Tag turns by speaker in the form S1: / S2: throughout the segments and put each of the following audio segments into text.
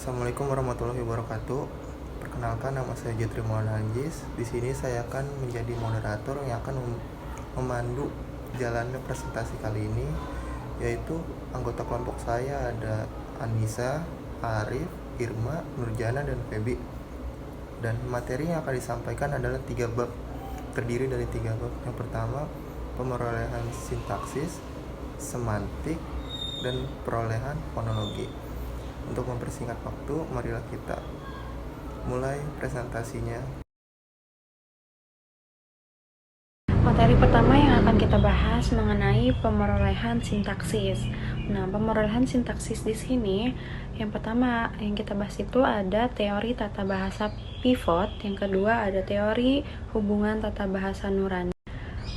S1: Assalamualaikum warahmatullahi wabarakatuh. Perkenalkan, nama saya Jutri Maulana Anjis. Di sini saya akan menjadi moderator yang akan memandu jalannya presentasi kali ini, yaitu anggota kelompok saya ada Anissa, Arif, Irma, Nurjana, dan Febi. Dan materi yang akan disampaikan adalah 3 bab, terdiri dari 3 bab. Yang pertama, pemerolehan sintaksis, semantik, dan perolehan fonologi. Untuk mempersingkat waktu, marilah kita mulai presentasinya.
S2: Materi pertama yang akan kita bahas mengenai pemerolehan sintaksis. Nah, pemerolehan sintaksis di sini yang pertama yang kita bahas itu ada teori tata bahasa pivot, yang kedua ada teori hubungan tata bahasa nurani.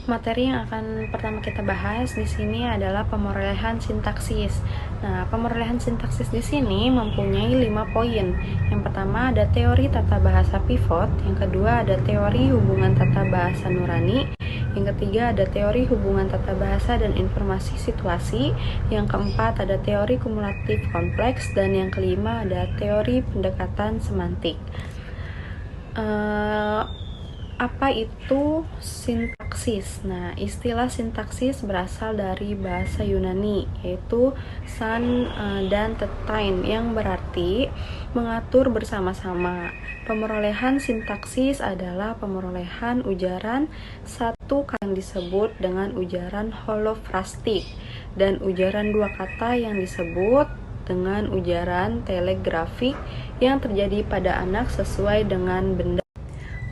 S2: Materi yang akan pertama kita bahas di sini adalah pemerolehan sintaksis. Nah, pemerolehan sintaksis di sini mempunyai 5 poin. Yang pertama ada teori tata bahasa pivot, yang kedua ada teori hubungan tata bahasa nurani, yang ketiga ada teori hubungan tata bahasa dan informasi situasi, yang keempat ada teori kumulatif kompleks, dan yang kelima ada teori pendekatan semantik. Apa itu sintaksis? Nah, istilah sintaksis berasal dari bahasa Yunani, yaitu san dan tetain, yang berarti mengatur bersama-sama. Pemerolehan sintaksis adalah pemerolehan ujaran satu kata yang disebut dengan ujaran holofrastik, dan ujaran dua kata yang disebut dengan ujaran telegrafik yang terjadi pada anak sesuai dengan benda.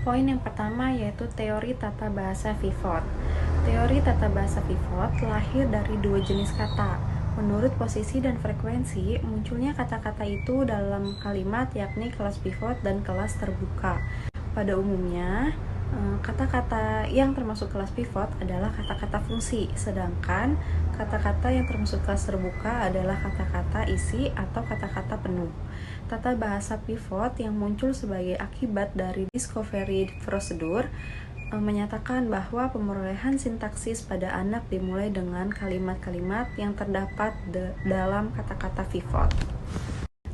S2: Poin yang pertama yaitu teori tata bahasa pivot. Teori tata bahasa pivot lahir dari 2 jenis kata. Menurut posisi dan frekuensi, munculnya kata-kata itu dalam kalimat, yakni kelas pivot dan kelas terbuka. Pada umumnya, kata-kata yang termasuk kelas pivot adalah kata-kata fungsi, sedangkan kata-kata yang termasuk kelas terbuka adalah kata-kata isi atau kata-kata penuh. Tata bahasa pivot yang muncul sebagai akibat dari discovery prosedur menyatakan bahwa pemerolehan sintaksis pada anak dimulai dengan kalimat-kalimat yang terdapat dalam kata-kata pivot.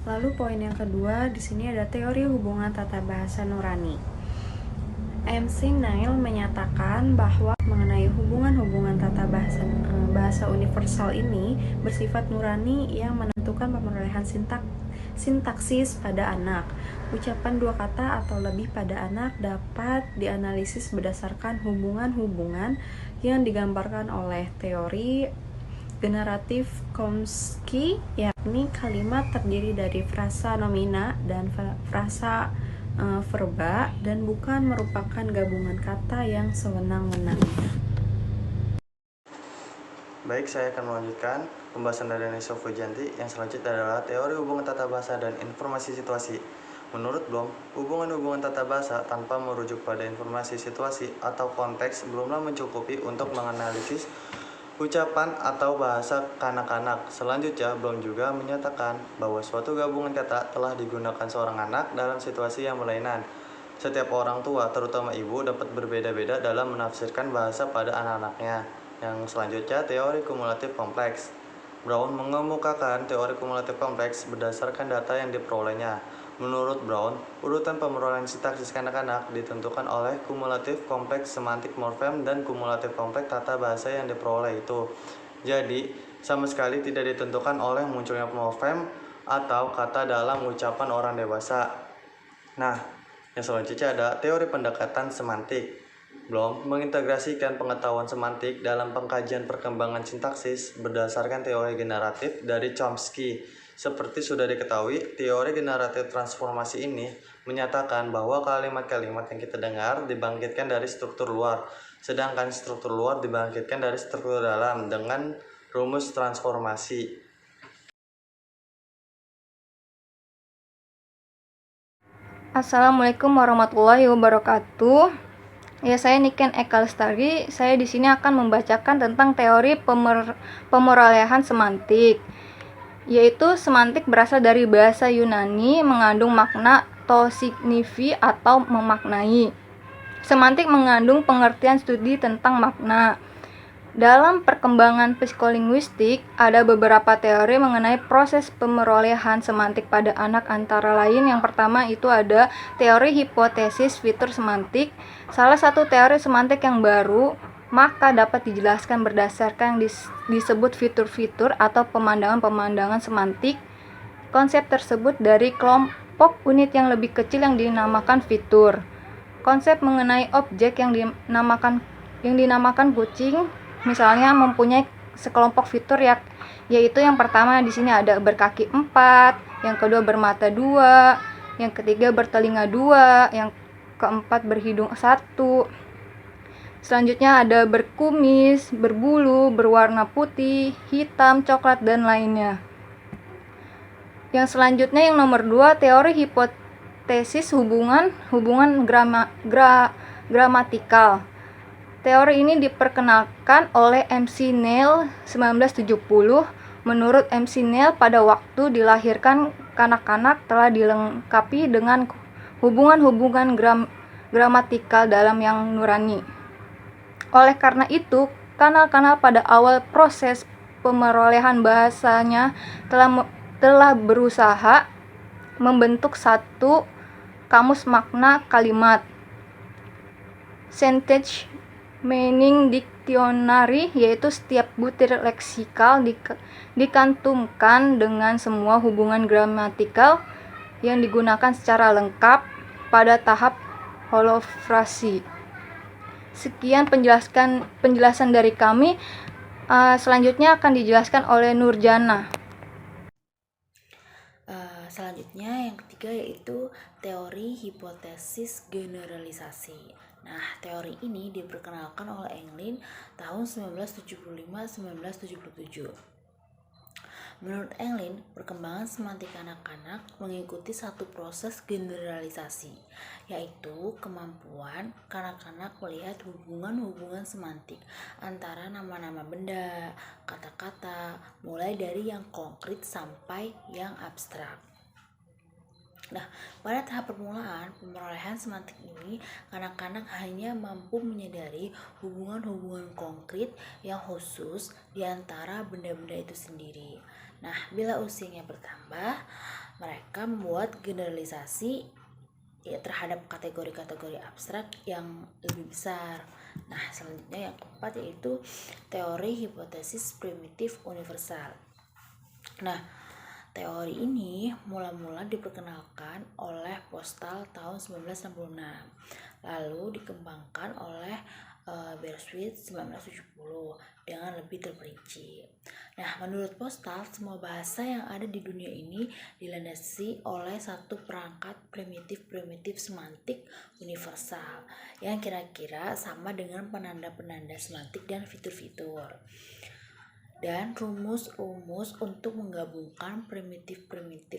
S2: Lalu poin yang kedua, di sini ada teori hubungan tata bahasa nurani. MC Neil menyatakan bahwa mengenai hubungan-hubungan tata bahasa universal ini bersifat nurani yang menentukan pemerolehan sintaksis pada anak. Ucapan dua kata atau lebih pada anak dapat dianalisis berdasarkan hubungan-hubungan yang digambarkan oleh teori generatif Chomsky, yakni kalimat terdiri dari frasa nomina dan frasa verba dan bukan merupakan gabungan kata yang sewenang-wenang.
S1: Baik, saya akan melanjutkan pembahasan dari Anissa Fujanti. Yang selanjutnya adalah teori hubungan tata bahasa dan informasi situasi. Menurut Bloom, hubungan-hubungan tata bahasa tanpa merujuk pada informasi situasi atau konteks belumlah mencukupi untuk menganalisis ucapan atau bahasa kanak-kanak. Selanjutnya, Bloom juga menyatakan bahwa suatu gabungan kata telah digunakan seorang anak dalam situasi yang berlainan. Setiap orang tua, terutama ibu, dapat berbeda-beda dalam menafsirkan bahasa pada anak-anaknya. Yang selanjutnya, teori kumulatif kompleks. Brown mengemukakan teori kumulatif kompleks berdasarkan data yang diperolehnya. Menurut Brown, urutan pemerolehan sintaksis kanak-kanak ditentukan oleh kumulatif kompleks semantik morfem dan kumulatif kompleks tata bahasa yang diperoleh itu. Jadi, sama sekali tidak ditentukan oleh munculnya morfem atau kata dalam ucapan orang dewasa. Nah, yang selanjutnya ada teori pendekatan semantik. Bloom mengintegrasikan pengetahuan semantik dalam pengkajian perkembangan sintaksis berdasarkan teori generatif dari Chomsky. Seperti sudah diketahui, teori generatif transformasi ini menyatakan bahwa kalimat-kalimat yang kita dengar dibangkitkan dari struktur luar, sedangkan struktur luar dibangkitkan dari struktur dalam dengan rumus transformasi.
S3: Assalamualaikum warahmatullahi wabarakatuh. Ya, saya Niken Eka Lestari. Saya di sini akan membacakan tentang teori pemerolehan semantik. Yaitu semantik berasal dari bahasa Yunani, mengandung makna to signifi atau memaknai. Semantik mengandung pengertian studi tentang makna. Dalam perkembangan psikolinguistik, ada beberapa teori mengenai proses pemerolehan semantik pada anak, antara lain yang pertama itu ada teori hipotesis fitur semantik. Salah satu teori semantik yang baru, maka dapat dijelaskan berdasarkan yang disebut fitur-fitur atau pemandangan-pemandangan semantik. Konsep tersebut dari kelompok unit yang lebih kecil yang dinamakan fitur. Konsep mengenai objek yang dinamakan kucing misalnya mempunyai sekelompok fitur yaitu yang pertama di sini ada berkaki 4, yang kedua bermata 2, yang ketiga bertelinga 2, yang keempat berhidung 1. Selanjutnya ada berkumis, berbulu, berwarna putih, hitam, coklat, dan lainnya. Yang selanjutnya yang nomor 2, teori hipotesis hubungan gramatikal. Teori ini diperkenalkan oleh MC Neil 1970. Menurut MC Neil, pada waktu dilahirkan kanak-kanak telah dilengkapi dengan hubungan-hubungan gramatikal dalam yang nurani. Oleh karena itu, kanal-kanal pada awal proses pemerolehan bahasanya telah berusaha membentuk satu kamus makna kalimat. Sentence Meaning Dictionary, yaitu setiap butir leksikal dikantumkan dengan semua hubungan gramatikal yang digunakan secara lengkap pada tahap holofrasi. Sekian penjelasan dari kami. Selanjutnya akan dijelaskan oleh Nurjana.
S4: Selanjutnya yang ketiga yaitu teori hipotesis generalisasi. Nah, teori ini diperkenalkan oleh Englin tahun 1975-1977. Menurut Englin, perkembangan semantik anak-anak mengikuti satu proses generalisasi, yaitu kemampuan kanak-kanak melihat hubungan-hubungan semantik antara nama-nama benda, kata-kata, mulai dari yang konkret sampai yang abstrak. Nah, pada tahap permulaan pemerolehan semantik ini, kanak-kanak hanya mampu menyadari hubungan-hubungan konkret yang khusus di antara benda-benda itu sendiri. Nah, bila usianya bertambah, mereka membuat generalisasi terhadap kategori-kategori abstrak yang lebih besar. Nah, selanjutnya yang keempat yaitu teori hipotesis primitif universal. Nah, teori ini mula-mula diperkenalkan oleh Postal tahun 1966, lalu dikembangkan oleh Beresford 1970 dengan lebih terperinci. Nah, menurut Postal, semua bahasa yang ada di dunia ini dilandasi oleh satu perangkat primitif semantik universal yang kira-kira sama dengan penanda-penanda semantik dan fitur-fitur, dan rumus-rumus untuk menggabungkan primitif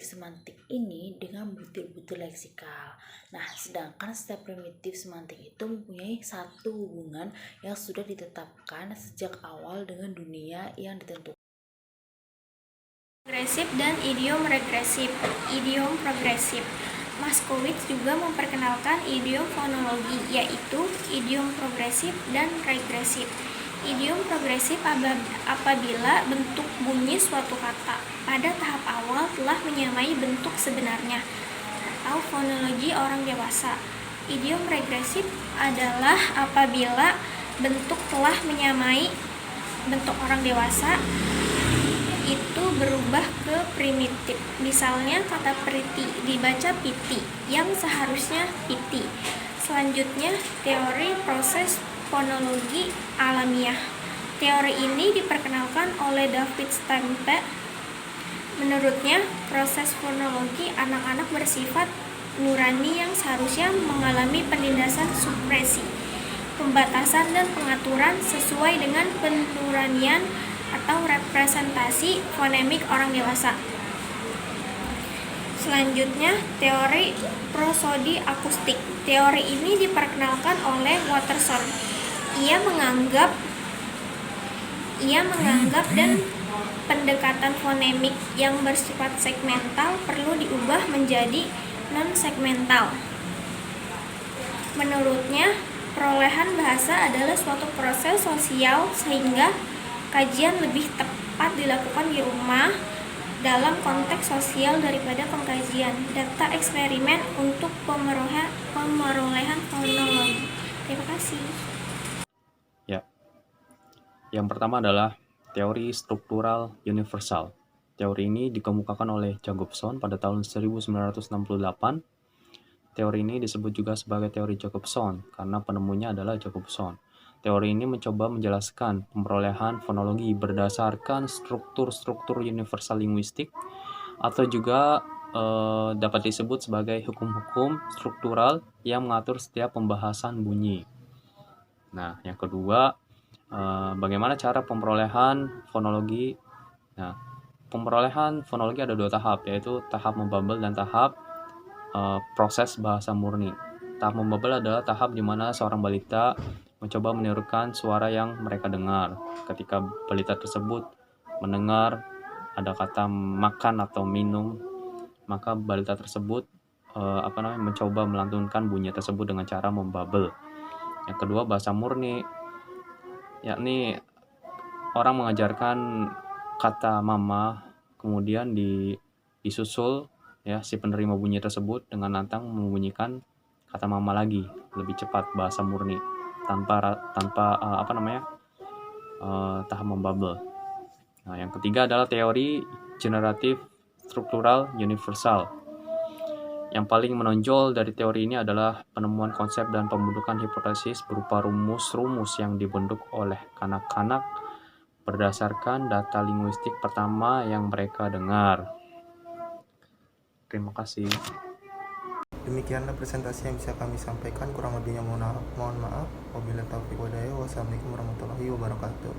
S4: semantik ini dengan butir-butir leksikal. Nah, sedangkan setiap primitif semantik itu mempunyai satu hubungan yang sudah ditetapkan sejak awal dengan dunia yang ditentukan.
S5: Progresif dan idiom regresif. Idiom progresif. Moskowitz juga memperkenalkan idiom fonologi, yaitu idiom progresif dan regresif. Idiom progresif apabila bentuk bunyi suatu kata pada tahap awal telah menyamai bentuk sebenarnya atau fonologi orang dewasa. Idiom regresif adalah apabila bentuk telah menyamai bentuk orang dewasa itu berubah ke primitif. Misalnya kata priti dibaca piti yang seharusnya piti. Selanjutnya teori proses fonologi alamiah. Teori ini diperkenalkan oleh David Stampe. Menurutnya, proses fonologi anak-anak bersifat nurani yang seharusnya mengalami penindasan supresi, pembatasan dan pengaturan sesuai dengan penuranian atau representasi fonemik orang dewasa. Selanjutnya, teori prosodi akustik. Teori ini diperkenalkan oleh Watterson. Ia menganggap dan pendekatan fonemik yang bersifat segmental perlu diubah menjadi non-segmental. Menurutnya, perolehan bahasa adalah suatu proses sosial sehingga kajian lebih tepat dilakukan di rumah dalam konteks sosial daripada pengkajian data eksperimen untuk pemerolehan fonologi. Terima kasih.
S6: Ya. Yang pertama adalah teori struktural universal. Teori ini dikemukakan oleh Jacobson pada tahun 1968. Teori ini disebut juga sebagai teori Jacobson karena penemunya adalah Jacobson. Teori ini mencoba menjelaskan pemerolehan fonologi berdasarkan struktur-struktur universal linguistik atau juga dapat disebut sebagai hukum-hukum struktural yang mengatur setiap pembahasan bunyi. Nah, yang kedua, bagaimana cara pemerolehan fonologi? Nah, pemerolehan fonologi ada 2 tahap, yaitu tahap membabel dan tahap proses bahasa murni. Tahap membabel adalah tahap di mana seorang balita mencoba menirukan suara yang mereka dengar. Ketika balita tersebut mendengar ada kata makan atau minum, maka balita tersebut mencoba melantunkan bunyi tersebut dengan cara membabel. Yang kedua, bahasa murni, yakni orang mengajarkan kata mama, kemudian disusul ya si penerima bunyi tersebut dengan lantang membunyikan kata mama lagi, lebih cepat, bahasa murni tanpa tahap membabel. Nah, yang ketiga adalah teori generatif struktural universal. Yang paling menonjol dari teori ini adalah penemuan konsep dan pembentukan hipotesis berupa rumus-rumus yang dibentuk oleh kanak-kanak berdasarkan data linguistik pertama yang mereka dengar. Terima kasih.
S1: Demikianlah presentasi yang bisa kami sampaikan, kurang lebihnya mohon maaf. Wabillahi taufiq wal hidayah. Wassalamualaikum warahmatullahi wabarakatuh.